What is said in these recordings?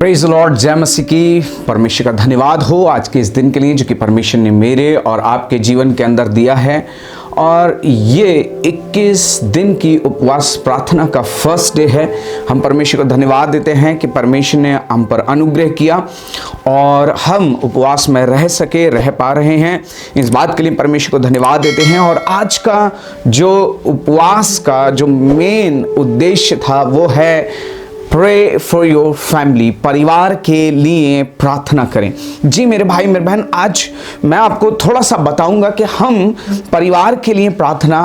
Praise the Lord, जय मसीह की। परमेश्वर का धन्यवाद हो आज के इस दिन के लिए जो कि परमेश्वर ने मेरे और आपके जीवन के अंदर दिया है। और ये 21 दिन की उपवास प्रार्थना का फर्स्ट डे है। हम परमेश्वर को धन्यवाद देते हैं कि परमेश्वर ने हम पर अनुग्रह किया और हम उपवास में रह पा रहे हैं। इस बात के लिए परमेश्वर को धन्यवाद देते हैं। और आज का जो उपवास का जो मेन उद्देश्य था वो है प्रे फॉर योर फैमिली, परिवार के लिए प्रार्थना करें। जी मेरे भाई मेरे बहन, आज मैं आपको थोड़ा सा बताऊंगा कि हम परिवार के लिए प्रार्थना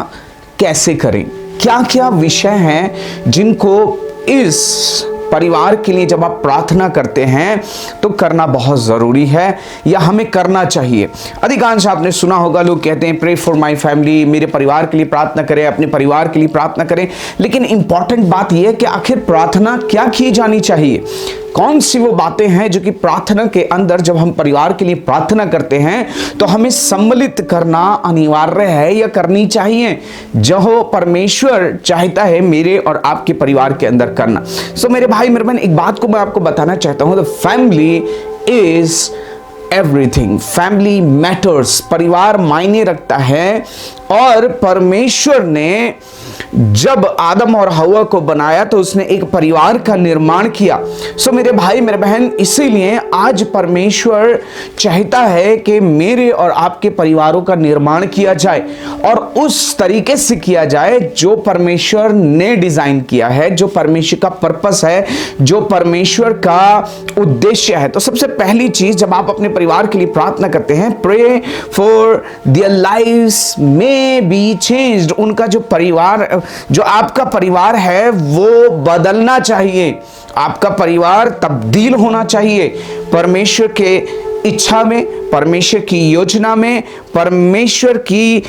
कैसे करें, क्या क्या विषय हैं जिनको इस परिवार के लिए जब आप प्रार्थना करते हैं तो करना बहुत ज़रूरी है या हमें करना चाहिए। अधिकांश आपने सुना होगा, लोग कहते हैं प्रे फॉर माय फैमिली, मेरे परिवार के लिए प्रार्थना करें, अपने परिवार के लिए प्रार्थना करें। लेकिन इंपॉर्टेंट बात यह है कि आखिर प्रार्थना क्या की जानी चाहिए, कौन सी वो बातें हैं जो कि प्रार्थना के अंदर जब हम परिवार के लिए प्रार्थना करते हैं तो हमें सम्मिलित करना अनिवार्य है या करनी चाहिए, जो परमेश्वर चाहता है मेरे और आपके परिवार के अंदर करना। सो मेरे भाई मेरे बहन, एक बात को मैं आपको बताना चाहता हूं, the family is everything, family matters, परिवार मायने रखता है। और परमेश्वर ने जब आदम और हवा को बनाया तो उसने एक परिवार का निर्माण किया। सो मेरे भाई मेरे बहन, इसीलिए आज परमेश्वर चाहता है कि मेरे और आपके परिवारों का निर्माण किया जाए और उस तरीके से किया जाए जो परमेश्वर ने डिजाइन किया है, जो परमेश्वर का पर्पस है, जो परमेश्वर का उद्देश्य है। तो सबसे पहली चीज, जब आप अपने परिवार के लिए प्रार्थना करते हैं, pray for their lives may be changed, उनका जो परिवार, जो आपका परिवार है वो बदलना चाहिए, आपका परिवार तब्दील होना चाहिए परमेश्वर के इच्छा में, परमेश्वर की योजना में, परमेश्वर की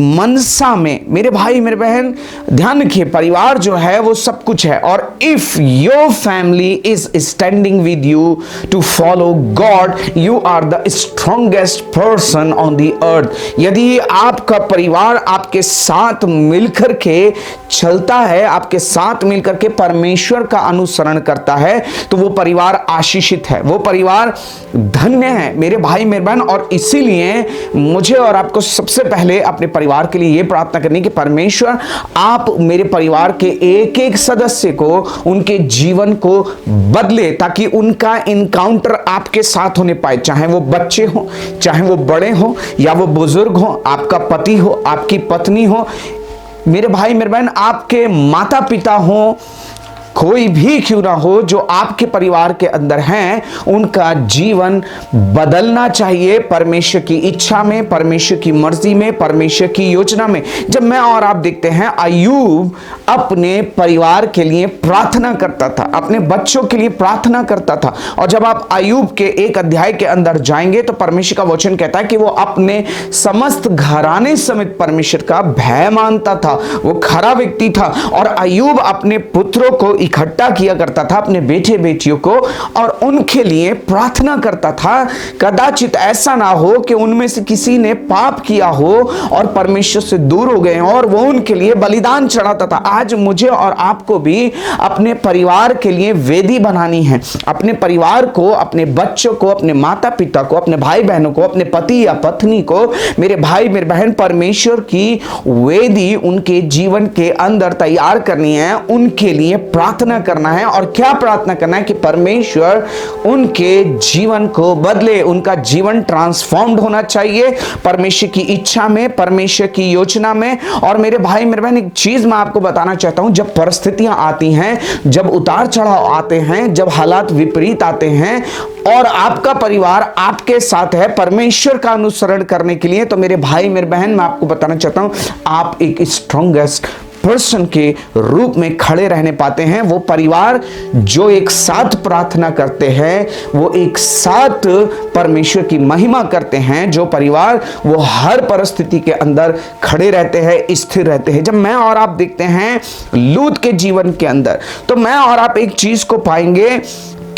मनसा में। मेरे भाई मेरे बहन, ध्यान रखिए, परिवार जो है वो सब कुछ है। और if your family is standing with you to follow God, you are the strongest person on the earth. यदि आपका परिवार आपके साथ मिलकर के चलता है, आपके साथ मिलकर के परमेश्वर का अनुसरण करता है, तो वो परिवार आशीषित है, वो परिवार धन्य है मेरे भाई मेरे बहन। और इसीलिए मुझे और आपको सबसे पहले अपने परिवार के लिए यह प्रार्थना करनी कि परमेश्वर आप मेरे परिवार के एक एक सदस्य को, उनके जीवन को बदले, ताकि उनका इनकाउंटर आपके साथ होने पाए, चाहे वो बच्चे हो, चाहे वो बड़े हो या वो बुजुर्ग हो, आपका पति हो, आपकी पत्नी हो, मेरे भाई मेरे बहन, आपके माता पिता हो, कोई भी क्यों ना हो जो आपके परिवार के अंदर हैं, उनका जीवन बदलना चाहिए परमेश्वर की इच्छा में, परमेश्वर की मर्जी में, परमेश्वर की योजना में। जब मैं और आप देखते हैं, अय्यूब अपने परिवार के लिए प्रार्थना करता था, अपने बच्चों के लिए प्रार्थना करता था। और जब आप अय्यूब के 1 अध्याय के अंदर जाएंगे तो परमेश्वर का वचन कहता है कि वो अपने समस्त घराने समेत परमेश्वर का भय मानता था, वो खरा व्यक्ति था। और अय्यूब अपने पुत्रों को इकट्ठा किया करता था, अपने बेटे बेटियों को, और उनके लिए प्रार्थना करता था। कदाचित ऐसा ना हो कि उनमें से किसी ने पाप किया हो और परमेश्वर से दूर हो गए और वो उनके लिए बलिदान चढ़ाता था। आज मुझे और आपको भी अपने परिवार के लिए वेदी बनानी है, अपने परिवार को, अपने बच्चों को, अपने माता पिता को, अपने भाई बहनों को, अपने पति या पत्नी को, मेरे भाई मेरे बहन, परमेश्वर की वेदी उनके जीवन के अंदर तैयार करनी है, उनके लिए प्रार्थना करना है। और क्या प्रार्थना करना है कि परमेश्वर उनके जीवन को बदले, उनका जीवन ट्रांसफॉर्म्ड होना चाहिए परमेश्वर की इच्छा में, परमेश्वर की योजना में। और मेरे भाई मेरे बहन, एक चीज मैं आपको बताना चाहता हूं, जब परिस्थितियां आती हैं, जब उतार चढ़ाव आते हैं, जब हालात विपरीत आते हैं और आपका परिवार आपके साथ है परमेश्वर का अनुसरण करने के लिए, तो मेरे भाई मेरे बहन, मैं आपको बताना चाहता हूं, आप एक स्ट्रॉन्गेस्ट पर्सन के रूप में खड़े रहने पाते हैं। वो परिवार जो एक साथ प्रार्थना करते हैं, वो एक साथ परमेश्वर की महिमा करते हैं, जो परिवार वो हर परिस्थिति के अंदर खड़े रहते हैं, स्थिर रहते हैं। जब मैं और आप देखते हैं लूत के जीवन के अंदर, तो मैं और आप एक चीज को पाएंगे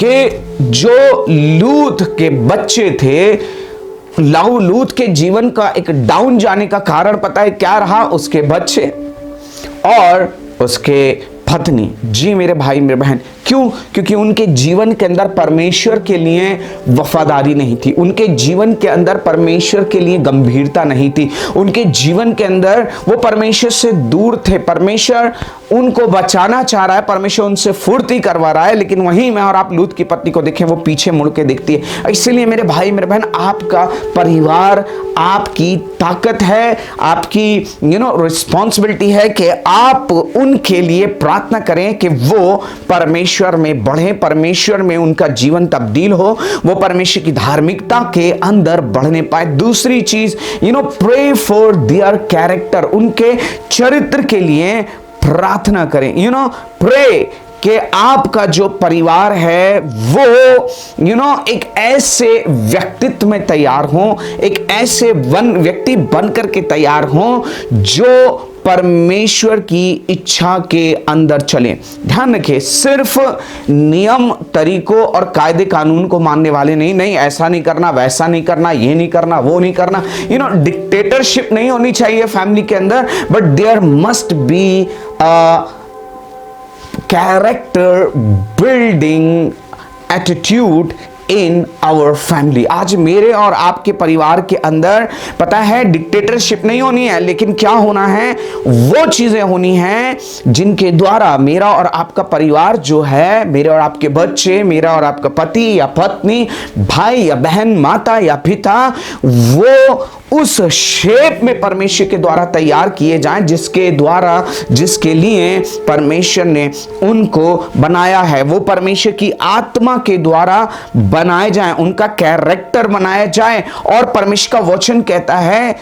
कि जो लूत के बच्चे थे, लूत के जीवन का एक डाउन जाने का कारण पता है क्या रहा? उसके बच्चे और उसके पत्नी। जी मेरे भाई मेरे बहन, क्यों? क्योंकि उनके जीवन के अंदर परमेश्वर के लिए वफादारी नहीं थी, उनके जीवन के अंदर परमेश्वर के लिए गंभीरता नहीं थी, उनके जीवन के अंदर वो परमेश्वर से दूर थे। परमेश्वर उनको बचाना चाह रहा है, परमेश्वर उनसे फुर्ती करवा रहा है, लेकिन वहीं मैं और आप लूत की पत्नी को देखें, वो पीछे मुड़ के देखती है। इसलिए मेरे भाई मेरे बहन, आपका परिवार आपकी ताकत है, आपकी रिस्पॉन्सिबिलिटी है कि आप उनके लिए प्रार्थना करें कि वो परमेश्वर में बढ़े, परमेश्वर में उनका जीवन तब्दील हो, वो परमेश्वर की धार्मिकता के अंदर बढ़ने पाए। दूसरी चीज, प्रे फॉर देयर कैरेक्टर, उनके चरित्र के लिए प्रार्थना करें। प्रे कि आपका जो परिवार है वो एक ऐसे व्यक्तित्व में तैयार हो, एक ऐसे व्यक्ति बनकर के तैयार हो जो परमेश्वर की इच्छा के अंदर चले। ध्यान रखिए, सिर्फ नियम तरीकों और कायदे कानून को मानने वाले नहीं, ऐसा नहीं करना, वैसा नहीं करना, ये नहीं करना, वो नहीं करना। डिक्टेटरशिप नहीं होनी चाहिए फैमिली के अंदर, but there must be character building attitude in our family. आज मेरे और आपके परिवार के अंदर पता है डिक्टेटरशिप नहीं होनी है, लेकिन क्या होना है, वो चीजें होनी है जिनके द्वारा मेरा और आपका परिवार जो है, मेरे और आपके बच्चे, मेरा और आपका पति या पत्नी, भाई या बहन, माता या पिता, वो उस शेप में परमेश्वर के द्वारा तैयार किए जाएं जिसके लिए परमेश्वर ने उनको बनाया है। वो परमेश्वर की आत्मा के द्वारा बनाए जाएं, उनका कैरेक्टर बनाया जाए। और परमेश्वर का वचन कहता है,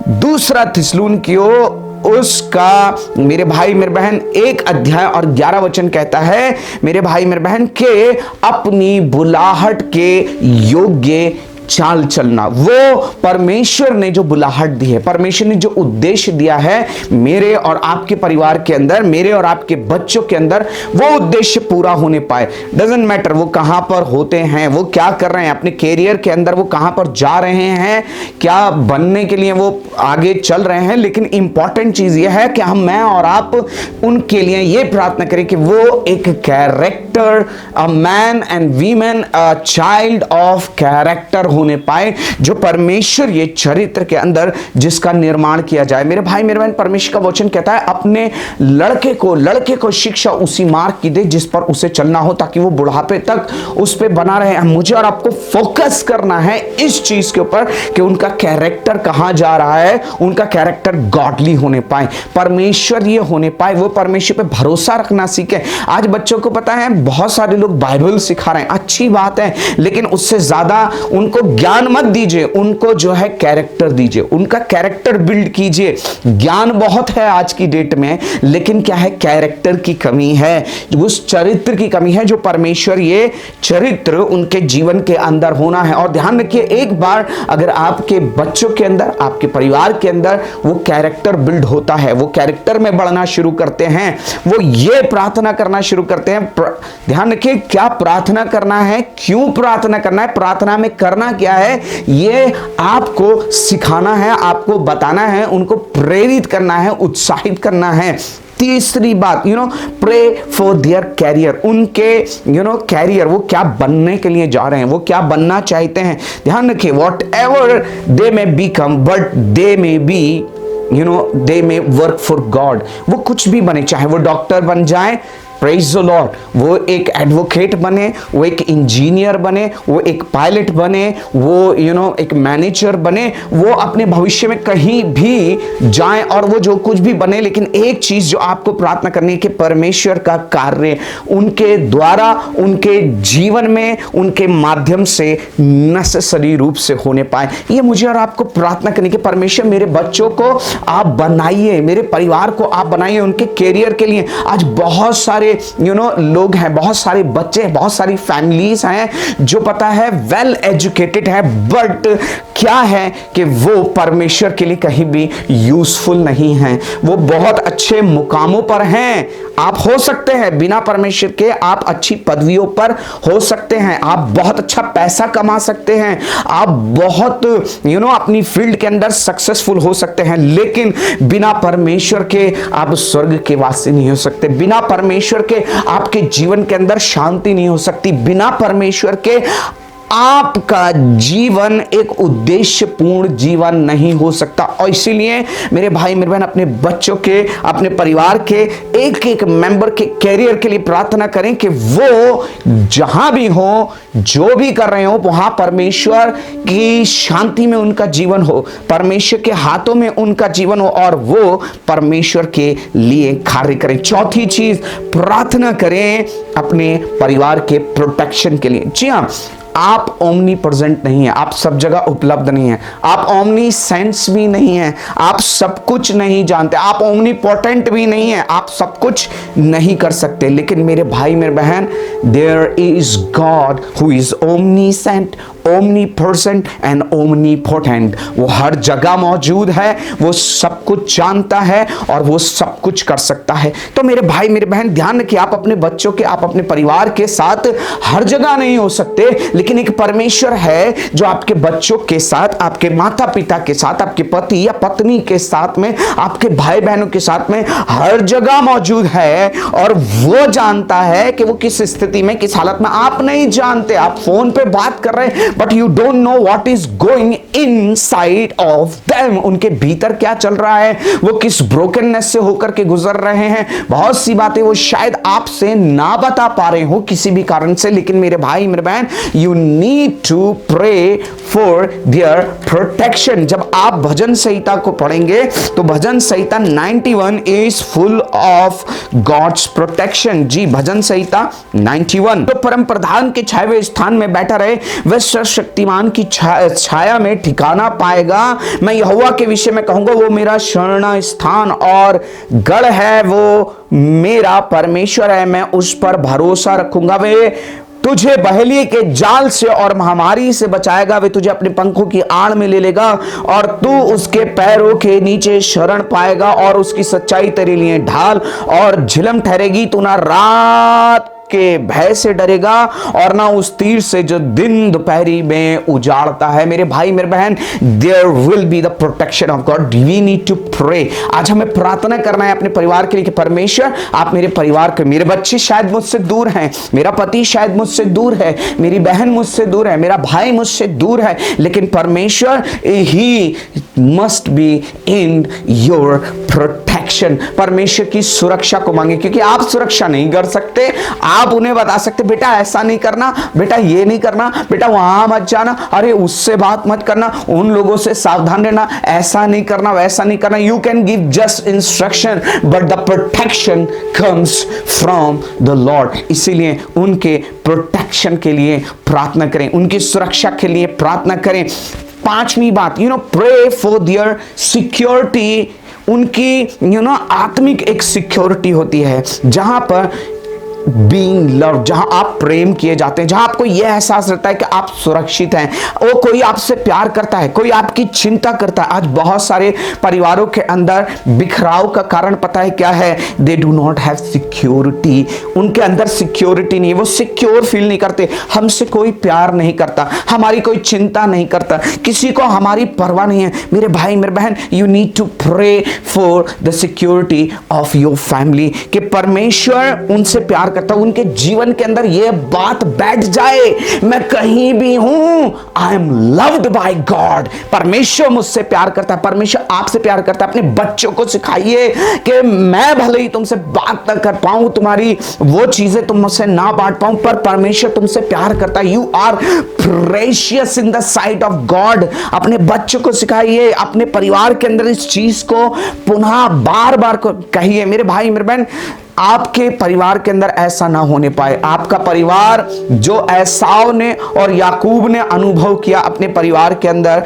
दूसरा थिस्सलुनीकियों उसका, मेरे भाई मेरे बहन, 1 अध्याय और 11 वचन कहता है, मेरे भाई मेरे बहन, के अपनी बुलाहट के योग्य चाल चलना। वो परमेश्वर ने जो बुलाहट दी है, परमेश्वर ने जो उद्देश्य दिया है मेरे और आपके परिवार के अंदर, मेरे और आपके बच्चों के अंदर, वो उद्देश्य पूरा होने पाए। डजंट मैटर वो कहां पर होते हैं, वो क्या कर रहे हैं अपने कैरियर के अंदर, वो कहां पर जा रहे हैं, क्या बनने के लिए वो आगे चल रहे हैं, लेकिन इंपॉर्टेंट चीज यह है कि मैं और आप उनके लिए ये प्रार्थना करें कि वो एक character, a man and women, a child of character होने पाए, जो परमेश्वर ये चरित्र के अंदर जिसका निर्माण किया जाए। मेरे भाई मेरे बहन, परमेश्वर का वचन कहता है, अपने लड़के को शिक्षा उसी मार्ग की दे जिस पर उसे चलना हो, ताकि वो बुढ़ापे तक उस पे बना रहे। मुझे और आपको फोकस करना है इस चीज के ऊपर कि उनका कैरेक्टर कहां जा रहा है, उनका कैरेक्टर गॉडली होने पाए, परमेश्वर ये होने पाए, वो परमेश्वर पे भरोसा रखना सीखे। आज बच्चों को पता है बहुत सारे लोग बाइबल सिखा रहे हैं, अच्छी बात है, लेकिन उससे ज्यादा उनको ज्ञान मत दीजिए, उनको जो है कैरेक्टर दीजिए, उनका कैरेक्टर बिल्ड कीजिए। ज्ञान बहुत है आज की डेट में, लेकिन क्या है, कैरेक्टर की कमी है, उस चरित्र की कमी है जो परमेश्वर ये चरित्र उनके जीवन के अंदर होना है। और ध्यान रखिए, एक बार अगर आपके बच्चों के अंदर, आपके परिवार के अंदर वो कैरेक्टर बिल्ड होता है, वो कैरेक्टर में बढ़ना शुरू करते हैं, वो ये प्रार्थना करना शुरू करते हैं। ध्यान रखिए, क्या प्रार्थना करना है, क्यों प्रार्थना करना है, प्रार्थना में करना क्या है, ये आपको सिखाना है, आपको बताना है, उनको प्रेरित करना है, उत्साहित करना है। तीसरी बात, प्रे फॉर देयर कैरियर, उनके कैरियर, वो क्या बनने के लिए जा रहे हैं, वो क्या बनना चाहते हैं। ध्यान रखिए, what ever they may become, but they may be they may work for God. वो कुछ भी बने, चाहे वो डॉक्टर बन जाए, प्रेज द लॉर्ड, वो एक एडवोकेट बने, वो एक इंजीनियर बने, वो एक पायलट बने, वो एक मैनेजर बने, वो अपने भविष्य में कहीं भी जाएं और वो जो कुछ भी बने, लेकिन एक चीज जो आपको प्रार्थना करनी है कि परमेश्वर का कार्य उनके द्वारा, उनके जीवन में, उनके माध्यम से नेसेसरी रूप से होने पाए। ये मुझे और आपको प्रार्थना करनी कि परमेश्वर मेरे बच्चों को आप बनाइए, मेरे परिवार को आप बनाइए उनके कैरियर के लिए। आज बहुत सारे लोग हैं, बहुत सारे बच्चे हैं, बहुत सारी फैमिलीज हैं जो पता है वेल एजुकेटेड है, बट क्या है कि वो परमेश्वर के लिए कहीं भी यूजफुल नहीं हैं। वो बहुत अच्छे मुकामों पर हैं, आप हो सकते हैं बिना परमेश्वर के, आप अच्छी पदवियों पर हो सकते हैं, आप बहुत अच्छा पैसा कमा सकते हैं, आप बहुत अपनी फील्ड के अंदर सक्सेसफुल हो सकते हैं, लेकिन बिना परमेश्वर के आप स्वर्ग के वासी नहीं हो सकते। बिना परमेश्वर परमेश्वर के आपके जीवन के अंदर शांति नहीं हो सकती। बिना परमेश्वर के आपका जीवन एक उद्देश्यपूर्ण जीवन नहीं हो सकता। और इसीलिए मेरे भाई मेरे बहन, अपने बच्चों के, अपने परिवार के एक एक मेंबर के कैरियर के लिए प्रार्थना करें कि वो जहां भी हो, जो भी कर रहे हो, वहां परमेश्वर की शांति में उनका जीवन हो, परमेश्वर के हाथों में उनका जीवन हो और वो परमेश्वर के लिए कार्य करें। चौथी चीज, प्रार्थना करें अपने परिवार के प्रोटेक्शन के लिए। जी हाँ, आप ओमनी प्रेजेंट नहीं है, आप सब जगह उपलब्ध नहीं है, आप ओमनी सेंस भी नहीं है, आप सब कुछ नहीं जानते, आप ओमनी पोटेंट भी नहीं है, आप सब कुछ नहीं कर सकते। लेकिन मेरे भाई मेरे बहन, there is God who is omniscient, omnipresent and omnipotent. वो हर जगह मौजूद है, वो सब कुछ जानता है और वो सब कुछ कर सकता है। तो मेरे भाई मेरे बहन, ध्यान रखिए, आप अपने बच्चों के, आप अपने परिवार के साथ हर जगह नहीं हो सकते, लेकिन एक परमेश्वर है जो आपके बच्चों के साथ, आपके माता पिता के साथ, आपके पति या पत्नी के साथ में, आपके भाई बहनों के साथ में हर जगह मौजूद है। और वो जानता है कि वो किस स्थिति में, किस हालत में, आप नहीं जानते। आप फोन पे बात कर रहे हैं but you don't know what is going inside of them. उनके भीतर क्या चल रहा है, वो किस ब्रोकननेस से होकर के गुजर रहे हैं। बहुत सी बातें वो शायद आपसे ना बता पा रहे हो किसी भी कारण से, लेकिन मेरे भाई मेरे बहन, you need to pray for their protection. जब आप भजन संहिता को पढ़ेंगे तो भजन संहिता 91 is full of God's protection. जी, भजन संहिता 91। तो परम प्रधान के छाए स्थान में बैठा रहे, वह सर्वशक्तिमान की छाया में ठिकाना पाएगा। मैं यहोवा के विषय में कहूंगा, वो मेरा शरण स्थान और गढ़ है, वो मेरा परमेश्वर है, मैं उस पर भरोसा रखूंगा। वे तुझे बहेलिए के जाल से और महामारी से बचाएगा, वे तुझे अपने पंखों की आड़ में ले लेगा और तू उसके पैरों के नीचे शरण पाएगा। और उसकी सच्चाई तेरे लिए ढाल और झिलम ठहरेगी। तू ना रात के भय से डरेगा और ना उस तीर से जो दिन दोपहरी में उजाड़ता है। मेरे भाई मेरे बहन, there will be the protection of God. We need to pray. आज हमें प्रार्थना करना है अपने परिवार के लिए कि परमेश्वर, आप मेरे परिवार के, मेरे बच्चे शायद मुझसे दूर हैं, मेरा पति शायद मुझसे दूर है, मेरी बहन मुझसे दूर है, मेरा भाई मुझसे दूर है, लेकिन परमेश्वर, he must be in your protection. परमेश्वर की सुरक्षा को मांगे, क्योंकि आप सुरक्षा नहीं कर सकते। आप उन्हें बता सकते, बेटा ऐसा नहीं करना, बेटा ये नहीं करना, बेटा वहां मत जाना, अरे उससे बात मत करना, उन लोगों से सावधान रहना, ऐसा नहीं करना, वैसा नहीं करना। You can give just instruction but the protection comes from the Lord. इसीलिए उनके प्रोटेक्शन के लिए प्रार्थना करें, उनकी सुरक्षा के लिए प्रार्थना करें। पांचवी बात, प्रे फॉर देयर सिक्योरिटी। उनकी आत्मिक एक सिक्योरिटी होती है, जहां पर बीइंग लव्ड, जहां आप प्रेम किए जाते हैं, जहां आपको यह एहसास रहता है कि आप सुरक्षित हैं, वो कोई आपसे प्यार करता है, कोई आपकी चिंता करता है। आज बहुत सारे परिवारों के अंदर बिखराव का कारण पता है क्या है? They do not have security. उनके अंदर सिक्योरिटी नहीं है, वो सिक्योर फील नहीं करते। हमसे कोई प्यार नहीं करता, हमारी कोई चिंता नहीं करता, किसी को हमारी परवाह नहीं है। मेरे भाई मेरे बहन, you need to pray for the security of your family, कि परमेश्वर उनसे प्यार करता, उनके जीवन के अंदर यह बात बैठ जाए, मैं कहीं भी हूं, I am loved by God. परमेश्वर मुझसे प्यार करता है, परमेश्वर आपसे प्यार करता है। अपने बच्चों को सिखाइए कि मैं भले ही तुमसे बात ना कर पाऊं, तुम्हारी वो चीजें तुम मुझसे ना बांट पाऊं, पर परमेश्वर तुमसे प्यार करता है। You are precious in the sight of God. अपने बच्चों को सिखाइए, अपने परिवार के अंदर इस चीज को पुनः बार बार कहिए। मेरे भाई मेरे बहन, आपके परिवार के अंदर ऐसा ना होने पाए। आपका परिवार जो एसाव ने और याकूब ने अनुभव किया अपने परिवार के अंदर,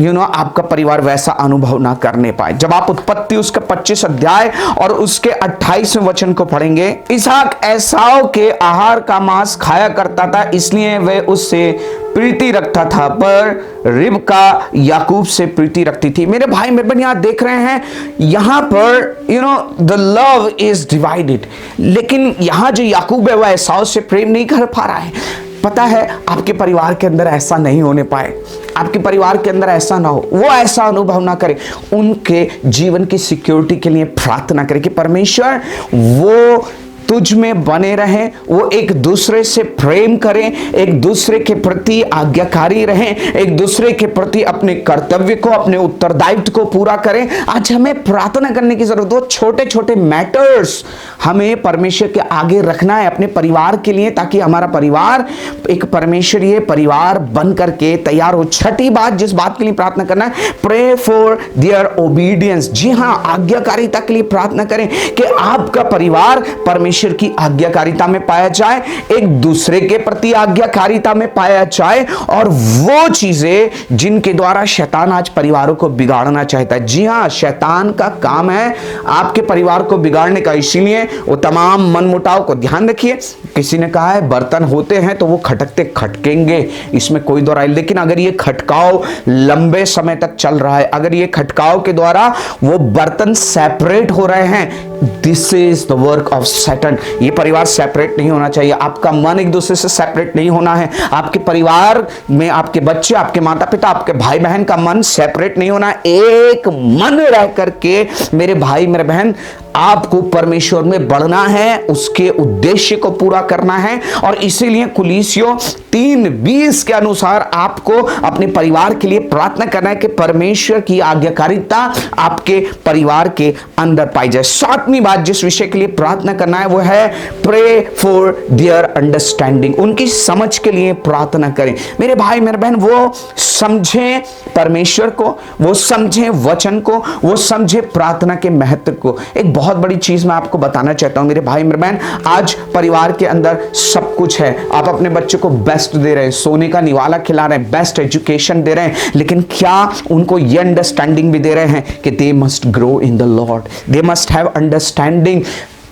आपका परिवार वैसा अनुभव ना करने पाए। जब आप उत्पत्ति उसका 25 अध्याय और उसके 28वें वचन को पढ़ेंगे, इसहाक एसाव के आहार का मांस खाया करता था, इसलिए वह उससे प्रीति रखता था, पर रिबका याकूब से प्रीति रखती थी। मेरे भाई मेरे बहन, यहां देख रहे हैं, यहां पर द लव इज डिवाइडेड, लेकिन यहां जो याकूब है वह एसाव से प्रेम नहीं कर पा रहा है। पता है, आपके परिवार के अंदर ऐसा नहीं होने पाए, आपके परिवार के अंदर ऐसा ना हो, वो ऐसा अनुभव ना करे। उनके जीवन की सिक्योरिटी के लिए प्रार्थना करें कि परमेश्वर वो तुझ में बने रहें, वो एक दूसरे से प्रेम करें, एक दूसरे के प्रति आज्ञाकारी रहें, एक दूसरे के प्रति अपने कर्तव्य को, अपने उत्तरदायित्व को पूरा करें। आज हमें प्रार्थना करने की जरूरत है। छोटे छोटे मैटर्स हमें परमेश्वर के आगे रखना है अपने परिवार के लिए, ताकि हमारा परिवार एक परमेश्वरीय परिवार बन करके तैयार हो। छठी बात, जिस बात के लिए प्रार्थना करना है, प्रे फॉर देयर ओबीडियंस। जी हां, आज्ञाकारिता के लिए प्रार्थना करें कि आपका परिवार परमेश्वर की आज्ञाकारिता में पाया जाए, एक दूसरे के प्रति आज्ञाकारिता में पाया जाए, और वो चीजें जिनके द्वारा शैतान आज परिवारों को बिगाड़ना चाहता है। जी हां, शैतान का काम है आपके परिवार को बिगाड़ने का, इसीलिए वो तमाम मनमुटाव को ध्यान रखिए। किसी ने कहा है बर्तन होते हैं तो वो खटकते खटकेंगे, इसमें कोई दो राय, लेकिन अगर ये खटकाव लंबे समय तक चल रहा है, अगर ये खटकाव के द्वारा वो बर्तन सेपरेट हो रहे हैं, this is the work of Satan. ये परिवार सेपरेट नहीं होना चाहिए, आपका मन एक दूसरे से सेपरेट नहीं होना है, आपके परिवार में आपके बच्चे, आपके माता पिता, आपके भाई बहन का मन सेपरेट नहीं होना। एक मन रह करके मेरे भाई मेरे बहन आपको परमेश्वर में बढ़ना है, उसके उद्देश्य को पूरा करना है। और इसीलिए कुलीसियों 3:20 के अनुसार आपको अपने परिवार के लिए प्रार्थना करना है कि परमेश्वर की आज्ञाकारिता आपके परिवार के अंदर पाई जाए। सातवीं बात जिस विषय के लिए प्रार्थना करना है वो है प्रे फॉर देयर अंडरस्टैंडिंग। उनकी समझ के लिए प्रार्थना करें। मेरे भाई मेरे बहन वो समझें परमेश्वर को, वो समझें वचन को, वो समझें प्रार्थना के महत्व को। एक बहुत बड़ी चीज मैं आपको बताना चाहता हूं मेरे भाई मेरे बहन, आज परिवार के अंदर सब कुछ है, आप अपने बच्चों को बेस्ट दे रहे हैं, सोने का निवाला खिला रहे हैं, बेस्ट एजुकेशन दे रहे हैं, लेकिन क्या उनको ये अंडरस्टैंडिंग भी दे रहे हैं कि they must grow in the Lord, they must have understanding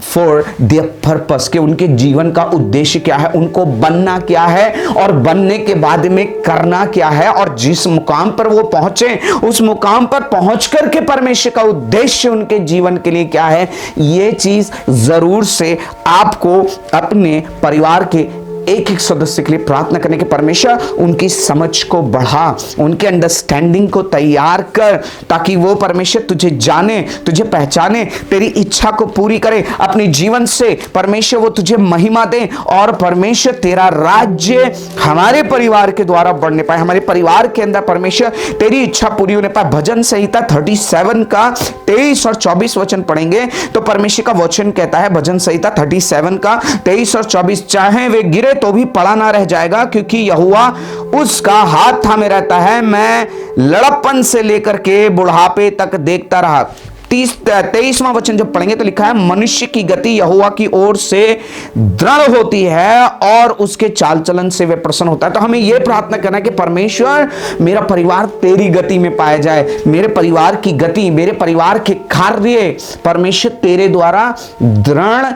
for their purpose, कि उनके जीवन का उद्देश्य क्या है, उनको बनना क्या है, और बनने के बाद में करना क्या है, और जिस मुकाम पर वो पहुंचे उस मुकाम पर पहुंच करके परमेश्वर का उद्देश्य उनके जीवन के लिए क्या है। ये चीज जरूर से आपको अपने परिवार के एक एक सदस्य के लिए प्रार्थना करने के परमेश्वर उनकी समझ को बढ़ा, उनके अंडरस्टैंडिंग को तैयार कर, ताकि वो परमेश्वर तुझे जाने, तुझे पहचाने, तेरी इच्छा को पूरी करे अपने जीवन से। परमेश्वर वो तुझे महिमा दे, और परमेश्वर तेरा राज्य हमारे परिवार के द्वारा बढ़ने पाए, हमारे परिवार के अंदर परमेश्वर तेरी इच्छा पूरी होने पाए। भजन संहिता 37 का 23 और 24 वचन पढ़ेंगे तो परमेश्वर का वचन कहता है, भजन संहिता 37 का 23 और 24, चाहे वे गिरे तो भी पड़ा ना रह जाएगा, क्योंकि यहोवा उसका हाथ थामे रहता है। मैं लड़प्पन से लेकर के बुढ़ापे तक देखता रहा। 23वां वचन जब पढ़ेंगे तो लिखा है, मनुष्य की गति यहोवा की ओर से दृढ़ होती है और उसके चाल चलन से वे प्रसन्न होता है। तो हमें यह प्रार्थना करना है कि परमेश्वर मेरा परिवार तेरी गति में पाया जाए, मेरे परिवार की गति, मेरे परिवार के कार्य परमेश्वर तेरे द्वारा दृढ़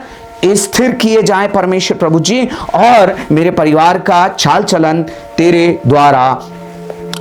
स्थिर किए जाए परमेश्वर प्रभु जी, और मेरे परिवार का चाल चलन तेरे द्वारा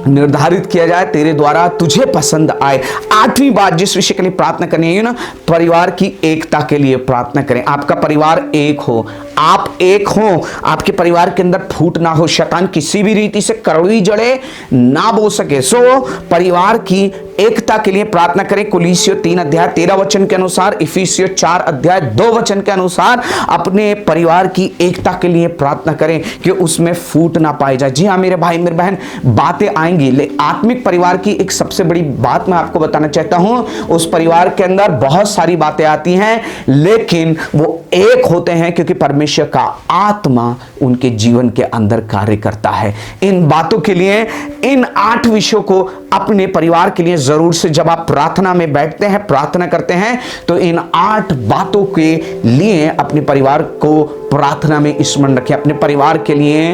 निर्धारित किया जाए, तेरे द्वारा तुझे पसंद आए। आठवीं बात जिस विषय के लिए प्रार्थना करनी है ना, परिवार की एकता के लिए प्रार्थना करें। आपका परिवार एक हो, आप एक हो, आपके परिवार के अंदर फूट ना हो, शैतान किसी भी रीति से कड़वी जड़े ना बो सके। सो परिवार की एकता के लिए प्रार्थना करें। कुलीसियों 3 अध्याय 13 वचन के अनुसार, इफिसियों 4 अध्याय 2 वचन के अनुसार अपने परिवार की एकता के लिए प्रार्थना करें कि उसमें फूट ना पाई जाए। जी हाँ मेरे भाई मेरे बहन, बातें आएंगी, ले आत्मिक परिवार की एक सबसे बड़ी बात मैं आपको बताना चाहता हूं, उस परिवार के अंदर बहुत सारी बातें आती हैं, लेकिन वो एक होते हैं क्योंकि परमेश्वर का आत्मा उनके जीवन के अंदर कार्य करता है। इन बातों के लिए, इन 8 विषयों को अपने परिवार के लिए जरूर से जब आप प्रार्थना में बैठते हैं, प्रार्थना करते हैं, तो इन 8 बातों के लिए अपने परिवार को प्रार्थना में स्मरण रखें, अपने परिवार के लिए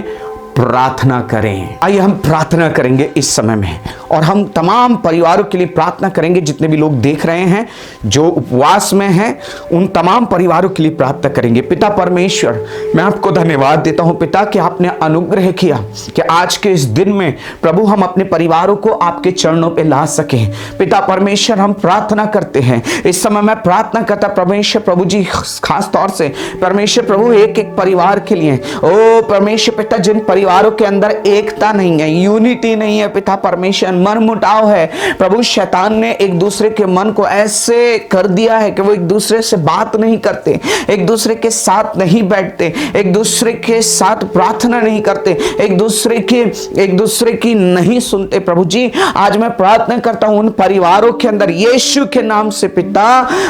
प्रार्थना करें। आइए हम प्रार्थना करेंगे इस समय में, और हम तमाम परिवारों के लिए प्रार्थना करेंगे। जितने भी लोग देख रहे हैं जो उपवास में हैं, उन तमाम परिवारों के लिए प्रार्थना करेंगे। पिता परमेश्वर, मैं आपको धन्यवाद देता हूं पिता कि आपने अनुग्रह किया कि आज के इस दिन में प्रभु हम अपने परिवारों को आपके चरणों पे ला सकें। पिता परमेश्वर, हम प्रार्थना करते हैं इस समय, मैं प्रार्थना करता परमेश्वर प्रभु जी, खास तौर से परमेश्वर प्रभु एक एक परिवार के लिए, ओ परमेश्वर पिता, जिन परिवार परिवारों के अंदर एकता नहीं है, यूनिटी नहीं है पिता परमेश्वर, मन मुटाव है प्रभु। शैतान ने एक दूसरे के मन को ऐसे कर दिया है कि वो एक दूसरे से बात नहीं करते, एक दूसरे के साथ नहीं बैठते, एक दूसरे के साथ प्रार्थना नहीं करते, एक दूसरे की नहीं सुनते। प्रभु जी आज मैं प्रार्थना करता हूं उन परिवारों के अंदर यीशु के नाम से पिता,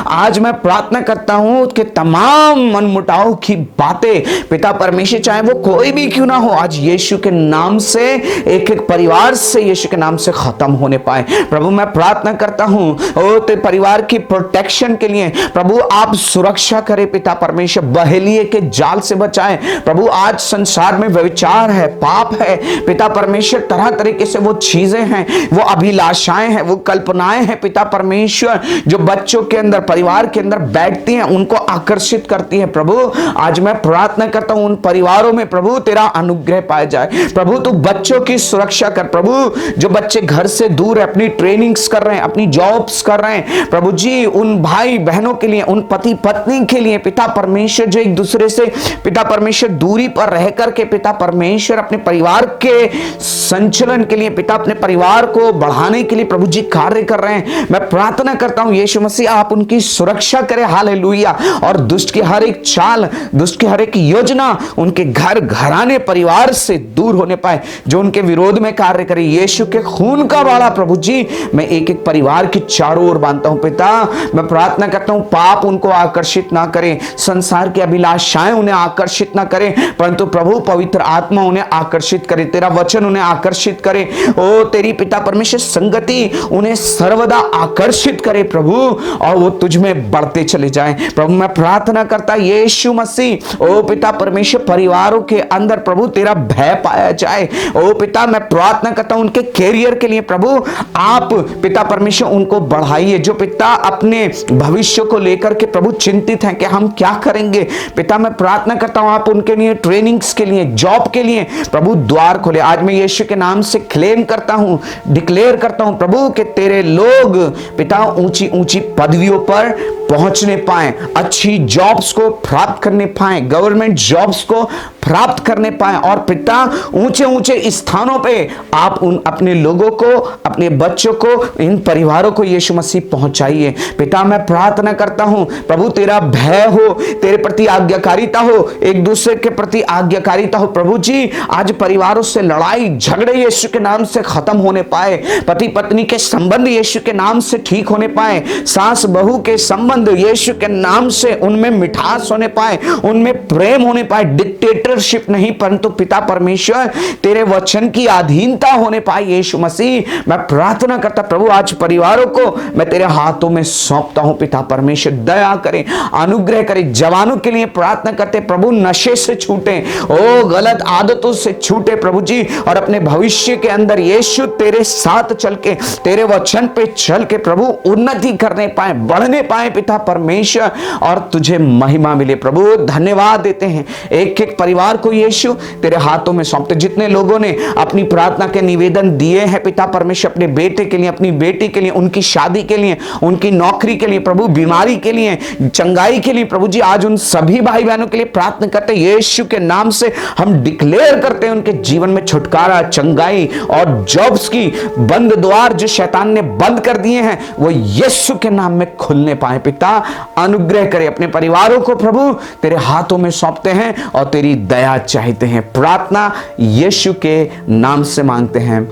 आज मैं प्रार्थना करता हूं कि तमाम मनमुटाव की बातें पिता परमेश्वर चाहे वो कोई भी क्यों ना हो, आज यीशु के नाम से एक एक परिवार से यीशु के नाम से खत्म होने पाए। प्रभु मैं प्रार्थना करता हूं ते परिवार की प्रोटेक्शन के लिए प्रभु आप सुरक्षा करें पिता परमेश्वर, बहेलिए के जाल से बचाएं प्रभु। आज संसार में व्यभिचार है, पाप है पिता परमेश्वर, तरह तरीके से वो चीजें हैं, वो अभिलाषाएं हैं, वो कल्पनाएं हैं पिता परमेश्वर, जो बच्चों के अंदर परिवार के अंदर बैठती हैं, उनको आकर्षित करती हैं। प्रभु आज मैं प्रार्थना करता हूं उन परिवारों में प्रभु तेरा अनुग्रह पाया जाए। प्रभु तू बच्चों की सुरक्षा कर प्रभु, जो बच्चे घर से दूर है, अपनी ट्रेनिंग्स कर रहे हैं, अपनी जॉब्स कर रहे हैं प्रभु जी, उन भाई बहनों के लिए, उन पति पत्नी के लिए पिता परमेश्वर, जो एक दूसरे से पिता परमेश्वर दूरी पर रह करके पिता परमेश्वर अपने परिवार के संचलन के लिए पिता अपने परिवार को बढ़ाने के लिए प्रभु जी कार्य कर रहे हैं, मैं प्रार्थना करता हूं यीशु मसीह आप उनकी सुरक्षा करें। हालेलुया। और दुष्ट की हर एक चाल, दुष्ट की हर एक योजना उनके घर घराने परिवार से दूर होने पाए, जो उनके विरोध में कार्य करे। यीशु के खून का बाड़ा प्रभु जी मैं एक एक परिवार की चारों ओर बांधता हूं पिता। मैं प्रार्थना करता हूं पाप उनको आकर्षित ना करे, संसार की अभिलाषाएं उन्हें आकर्षित ना करें, परंतु प्रभु पवित्र आत्मा उन्हें आकर्षित करे, तेरा वचन उन्हें आकर्षित करे। ओ तेरी पिता परमेश्वर संगति उन्हें सर्वदा आकर्षित करे प्रभु, और वो तुझ में बढ़ते चले जाएं। प्रभु मैं प्रार्थना करता यीशु मसीह ओ पिता परमेश्वर परिवारों के अंदर प्रभु तेरा भय पाया जाए। ओ पिता मैं प्रार्थना करता हूं उनके कैरियर के लिए प्रभु आप पिता परमेश्वर उनको बढ़ाइए, जो पिता अपने भविष्य को लेकर के प्रभु चिंतित हैं कि हम क्या करेंगे। पिता मैं प्रार्थना करता हूं आप उनके लिए ट्रेनिंग्स के लिए, जॉब के लिए प्रभु द्वार खोले। आज मैं यीशु के नाम से क्लेम करता हूं, डिक्लेयर करता हूं प्रभु कि तेरे लोग पिता ऊंची ऊंची पदवियों पर पहुंचने पाए, अच्छी जॉब्स को प्राप्त करने पाए, गवर्नमेंट जॉब्स को प्राप्त करने पाए, और पिता ऊंचे ऊंचे स्थानों पे आप उन अपने लोगों को, अपने बच्चों को, इन परिवारों को यीशु मसीह पहुंचाइए। पिता मैं प्रार्थना करता हूं प्रभु तेरा भय हो, तेरे प्रति आज्ञाकारिता हो, एक दूसरे के प्रति आज्ञाकारिता हो प्रभु जी। आज परिवारों से लड़ाई झगड़े यीशु के नाम से खत्म होने पाए, पति पत्नी के संबंध यीशु के नाम से ठीक होने पाए, सास बहू के संबंध यीशु के नाम से उनमें मिठास होने पाए, उनमें प्रेम होने पाए, डिक्टेटरशिप नहीं परंतु पिता परमेश्वर तेरे वचन की अधीनता होने पाए यीशु मसीह। मैं प्रार्थना करता प्रभु आज परिवारों को मैं तेरे हाथों में सौंपता हूं पिता परमेश्वर, दया करें, अनुग्रह करें। जवानों के लिए प्रार्थना करते प्रभु नशे से छूटे, ओ गलत आदतों से छूटे प्रभु जी, और अपने भविष्य के अंदर यीशु तेरे साथ चल के, तेरे वचन पे चल के प्रभु उन्नति करने पाए, बढ़ने पाए पिता परमेश्वर, और तुझे महिमा मिले प्रभु। धन्यवाद देते हैं एक एक परिवार को यीशु तेरे हाथों में सौंपते। जितने लोगों ने अपनी प्रार्थना के निवेदन दिए हैं पिता परमेश्वर, अपने बेटे के लिए, अपनी बेटी के लिए, उनकी शादी के लिए, उनकी नौकरी के लिए प्रभु, बीमारी के लिए, चंगाई के लिए प्रभु जी, आज उन सभी भाई बहनों के लिए प्रार्थना करते हैं यीशु के नाम से। हम डिक्लेयर करते हैं उनके जीवन में छुटकारा, चंगाई और जॉब्स की बंद द्वार जो शैतान ने बंद कर दिए हैं वो यीशु के नाम में खुलने पाए। पिता अनुग्रह करे, अपने परिवारों को प्रभु तेरे हाथों में सौंपते हैं और तेरी दया चाहते हैं। प्रार्थना यीशु के नाम से मांगते हैं,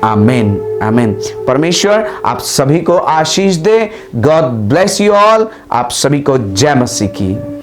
आमीन आमीन। परमेश्वर आप सभी को आशीष दे। God bless you all. आप सभी को जय मसीह की।